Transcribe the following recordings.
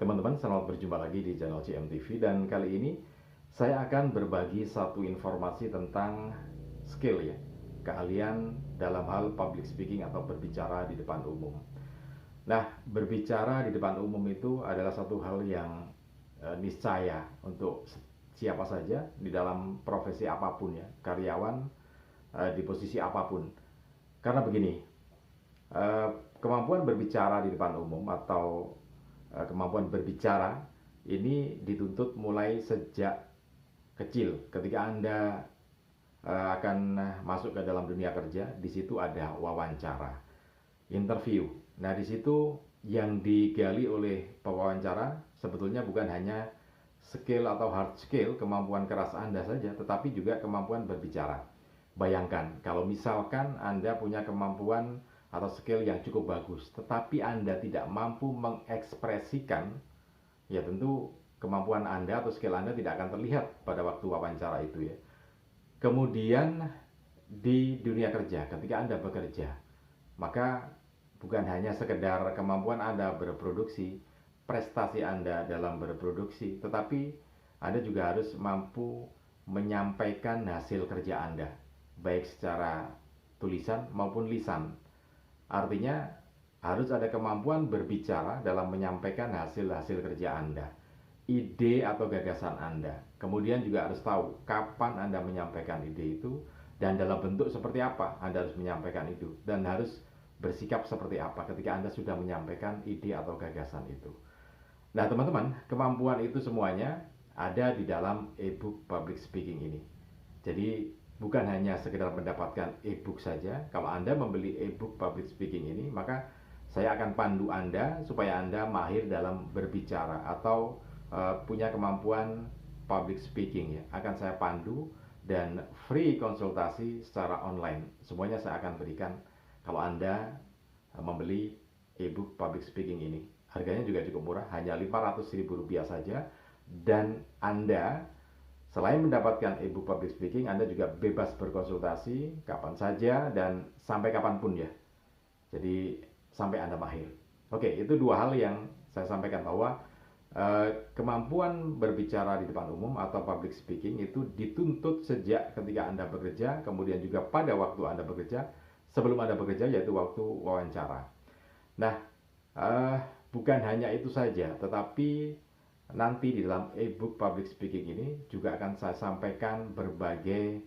Teman-teman, selamat berjumpa lagi di channel CMTV, dan kali ini saya akan berbagi satu informasi tentang skill ya, keahlian dalam hal public speaking atau berbicara di depan umum. Nah, berbicara di depan umum itu adalah satu hal yang niscaya untuk siapa saja di dalam profesi apapun ya, karyawan di posisi apapun. Karena begini, kemampuan berbicara di depan umum atau kemampuan berbicara ini dituntut mulai sejak kecil. Ketika Anda akan masuk ke dalam dunia kerja, di situ ada wawancara, interview. Nah, di situ yang digali oleh pewawancara sebetulnya bukan hanya skill atau hard skill, kemampuan keras Anda saja, tetapi juga kemampuan berbicara. Bayangkan kalau misalkan Anda punya kemampuan atau skill yang cukup bagus, tetapi Anda tidak mampu mengekspresikan, ya tentu kemampuan Anda atau skill Anda tidak akan terlihat pada waktu wawancara itu ya. Kemudian di dunia kerja, ketika Anda bekerja, maka bukan hanya sekedar kemampuan Anda berproduksi, prestasi Anda dalam berproduksi, tetapi Anda juga harus mampu menyampaikan hasil kerja Anda, baik secara tulisan maupun lisan. Artinya harus ada kemampuan berbicara dalam menyampaikan hasil-hasil kerja Anda, ide atau gagasan Anda. Kemudian juga harus tahu kapan Anda menyampaikan ide itu dan dalam bentuk seperti apa Anda harus menyampaikan itu, dan harus bersikap seperti apa ketika Anda sudah menyampaikan ide atau gagasan itu. Nah, teman-teman, kemampuan itu semuanya ada di dalam e-book public speaking ini. Jadi bukan hanya sekedar mendapatkan e-book saja. Kalau Anda membeli e-book public speaking ini, maka saya akan pandu Anda supaya Anda mahir dalam berbicara atau punya kemampuan public speaking ya. Akan saya pandu dan free konsultasi secara online. Semuanya saya akan berikan kalau Anda membeli e-book public speaking ini. Harganya juga cukup murah, hanya Rp500.000 saja. Dan Anda selain mendapatkan e-book public speaking, Anda juga bebas berkonsultasi kapan saja dan sampai kapanpun ya. Jadi sampai Anda mahir. Oke, itu dua hal yang saya sampaikan, bahwa kemampuan berbicara di depan umum atau public speaking itu dituntut sejak ketika Anda bekerja, kemudian juga pada waktu Anda bekerja, sebelum Anda bekerja, yaitu waktu wawancara. Nah, bukan hanya itu saja, tetapi nanti di dalam e-book public speaking ini juga akan saya sampaikan berbagai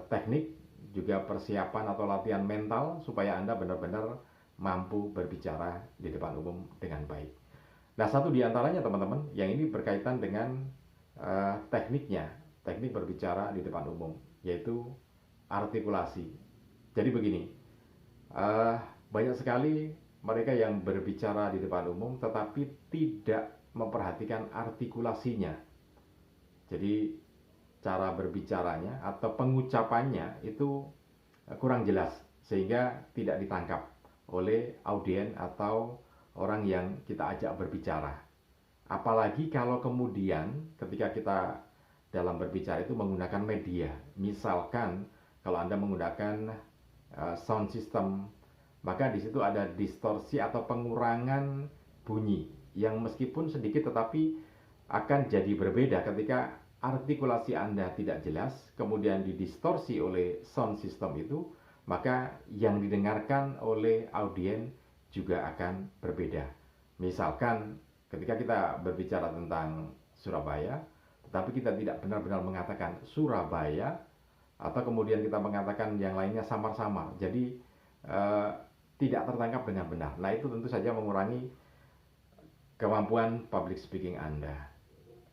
teknik, juga persiapan atau latihan mental supaya Anda benar-benar mampu berbicara di depan umum dengan baik. Nah, satu di antaranya teman-teman, yang ini berkaitan dengan tekniknya, teknik berbicara di depan umum, yaitu artikulasi. Jadi begini, banyak sekali mereka yang berbicara di depan umum tetapi tidak memperhatikan artikulasinya. Jadi cara berbicaranya atau pengucapannya itu kurang jelas, sehingga tidak ditangkap oleh audiens atau orang yang kita ajak berbicara. Apalagi kalau kemudian ketika kita dalam berbicara itu menggunakan media. Misalkan kalau Anda menggunakan sound system, maka di situ ada distorsi atau pengurangan bunyi yang meskipun sedikit tetapi akan jadi berbeda ketika artikulasi Anda tidak jelas, kemudian didistorsi oleh sound system itu, maka yang didengarkan oleh audiens juga akan berbeda. Misalkan ketika kita berbicara tentang Surabaya, tetapi kita tidak benar-benar mengatakan Surabaya, atau kemudian kita mengatakan yang lainnya samar-samar, jadi tidak tertangkap dengan benar. Nah, itu tentu saja mengurangi kemampuan public speaking Anda.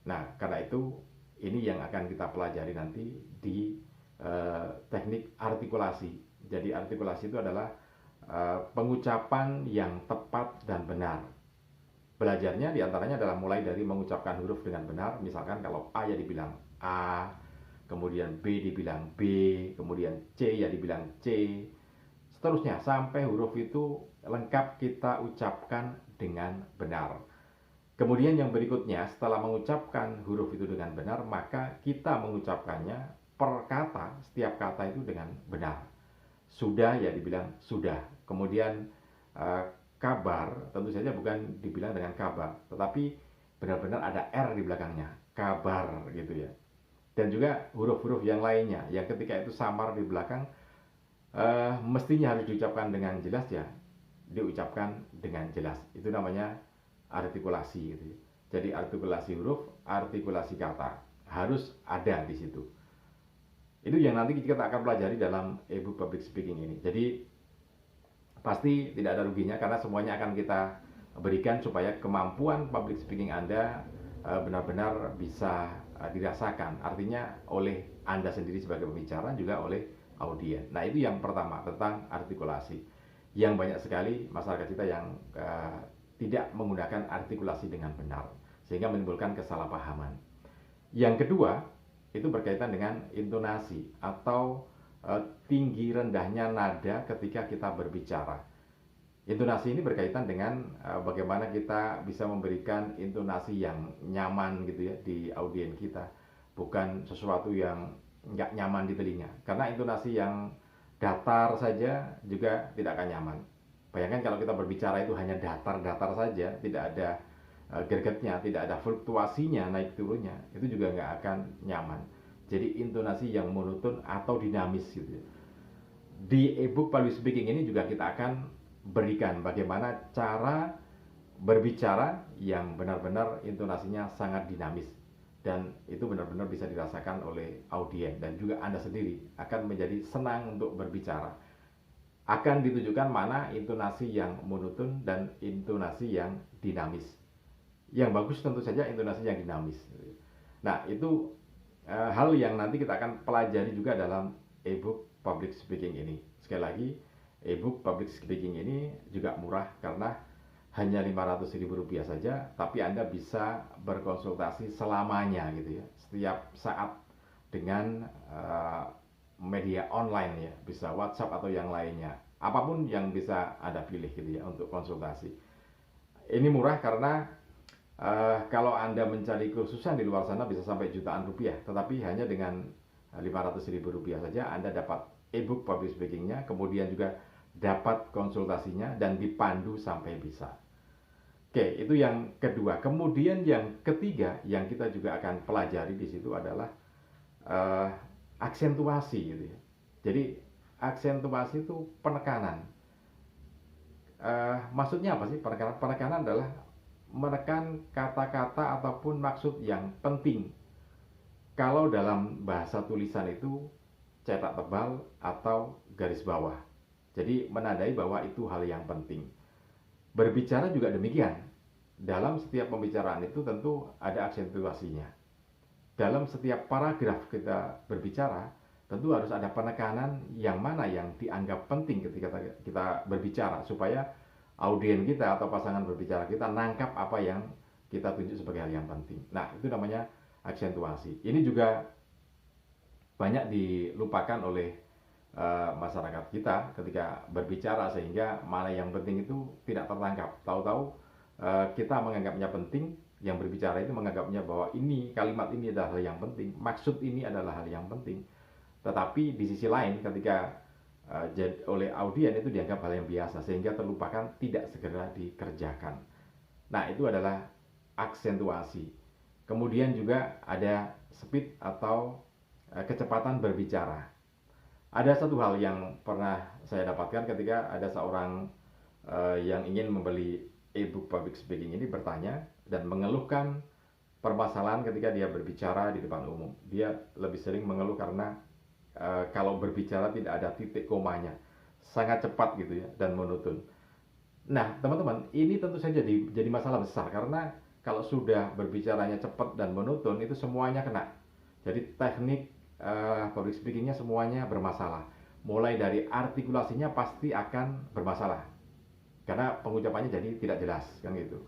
Nah, karena itu ini yang akan kita pelajari nanti di teknik artikulasi. Jadi artikulasi itu adalah pengucapan yang tepat dan benar. Belajarnya diantaranya adalah mulai dari mengucapkan huruf dengan benar. Misalkan kalau A ya dibilang A, kemudian B dibilang B, kemudian C ya dibilang C, seterusnya sampai huruf itu lengkap kita ucapkan dengan benar. Kemudian yang berikutnya, setelah mengucapkan huruf itu dengan benar, maka kita mengucapkannya per kata, setiap kata itu dengan benar. Sudah ya dibilang sudah. Kemudian kabar tentu saja bukan dibilang dengan kabar, tetapi benar-benar ada R di belakangnya, kabar gitu ya. Dan juga huruf-huruf yang lainnya yang ketika itu samar di belakang, mestinya harus diucapkan dengan jelas ya, diucapkan dengan jelas. Itu namanya artikulasi gitu ya. Jadi artikulasi huruf, artikulasi kata harus ada di situ. Itu yang nanti kita akan pelajari dalam e-book public speaking ini. Jadi pasti tidak ada ruginya karena semuanya akan kita berikan supaya kemampuan public speaking Anda benar-benar bisa dirasakan. Artinya oleh Anda sendiri sebagai pembicara, juga oleh audien. Nah, itu yang pertama tentang artikulasi. Yang banyak sekali masyarakat kita yang tidak menggunakan artikulasi dengan benar, sehingga menimbulkan kesalahpahaman. Yang kedua, itu berkaitan dengan intonasi atau tinggi rendahnya nada ketika kita berbicara. Intonasi ini berkaitan dengan bagaimana kita bisa memberikan intonasi yang nyaman gitu ya di audien kita, bukan sesuatu yang nggak nyaman di telinga. Karena intonasi yang datar saja juga tidak akan nyaman. Bayangkan kalau kita berbicara itu hanya datar-datar saja, tidak ada gregetnya, tidak ada fluktuasinya naik turunnya, itu juga nggak akan nyaman. Jadi intonasi yang monoton atau dinamis gitu ya. Di e-book public speaking ini juga kita akan berikan bagaimana cara berbicara yang benar-benar intonasinya sangat dinamis, dan itu benar-benar bisa dirasakan oleh audien, dan juga Anda sendiri akan menjadi senang untuk berbicara. Akan ditujukan mana intonasi yang monoton dan intonasi yang dinamis. Yang bagus tentu saja intonasi yang dinamis. Nah, itu hal yang nanti kita akan pelajari juga dalam e-book public speaking ini. Sekali lagi, e-book public speaking ini juga murah karena hanya Rp500.000 saja, tapi Anda bisa berkonsultasi selamanya gitu ya, setiap saat dengan media online ya, bisa WhatsApp atau yang lainnya, apapun yang bisa Anda pilih gitu ya untuk konsultasi. Ini murah karena kalau Anda mencari kursusan di luar sana bisa sampai jutaan rupiah, tetapi hanya dengan Rp500.000 saja Anda dapat e-book public speakingnya, kemudian juga dapat konsultasinya dan dipandu sampai bisa. Oke, itu yang kedua. Kemudian yang ketiga yang kita juga akan pelajari di situ adalah aksentuasi gitu ya. Jadi aksentuasi itu penekanan. Maksudnya apa sih penekanan? Penekanan adalah menekan kata-kata ataupun maksud yang penting. Kalau dalam bahasa tulisan itu cetak tebal atau garis bawah. Jadi menandai bahwa itu hal yang penting. Berbicara juga demikian. Dalam setiap pembicaraan itu tentu ada aksentuasinya. Dalam setiap paragraf kita berbicara, tentu harus ada penekanan yang mana yang dianggap penting ketika kita berbicara, supaya audien kita atau pasangan berbicara kita nangkap apa yang kita tunjuk sebagai hal yang penting. Nah, itu namanya aksentuasi. Ini juga banyak dilupakan oleh masyarakat kita ketika berbicara, sehingga mana yang penting itu tidak tertangkap. Tahu-tahu kita menganggapnya penting, yang berbicara itu menganggapnya bahwa ini kalimat ini adalah hal yang penting, maksud ini adalah hal yang penting. Tetapi di sisi lain ketika oleh audien itu dianggap hal yang biasa, sehingga terlupakan, tidak segera dikerjakan. Nah, itu adalah aksentuasi. Kemudian juga ada speed atau kecepatan berbicara. Ada satu hal yang pernah saya dapatkan ketika ada seorang yang ingin membeli e-book public speaking ini bertanya dan mengeluhkan permasalahan ketika dia berbicara di depan umum. Dia lebih sering mengeluh karena kalau berbicara tidak ada titik komanya, sangat cepat gitu ya dan monoton. Nah, teman-teman, ini tentu saja jadi masalah besar karena kalau sudah berbicaranya cepat dan monoton itu semuanya kena. Jadi teknik public speakingnya semuanya bermasalah. Mulai dari artikulasinya pasti akan bermasalah karena pengucapannya jadi tidak jelas kan gitu.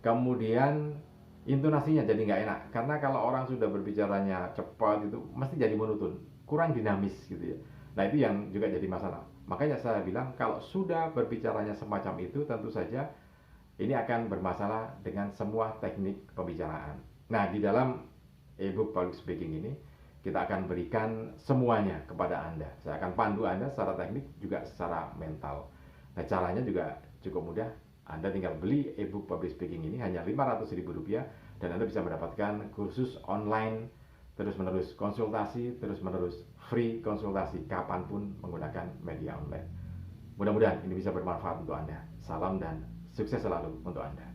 Kemudian intonasinya jadi nggak enak karena kalau orang sudah berbicaranya cepat itu mesti jadi monoton, kurang dinamis gitu ya. Nah, itu yang juga jadi masalah. Makanya saya bilang kalau sudah berbicaranya semacam itu tentu saja ini akan bermasalah dengan semua teknik pembicaraan. Nah, di dalam e-book public speaking ini kita akan berikan semuanya kepada Anda. Saya akan pandu Anda secara teknik juga secara mental. Nah, caranya juga cukup mudah. Anda tinggal beli ebook public speaking ini hanya Rp500.000 dan Anda bisa mendapatkan kursus online terus-menerus, konsultasi terus-menerus, free konsultasi kapanpun menggunakan media online. Mudah-mudahan ini bisa bermanfaat untuk Anda. Salam dan sukses selalu untuk Anda.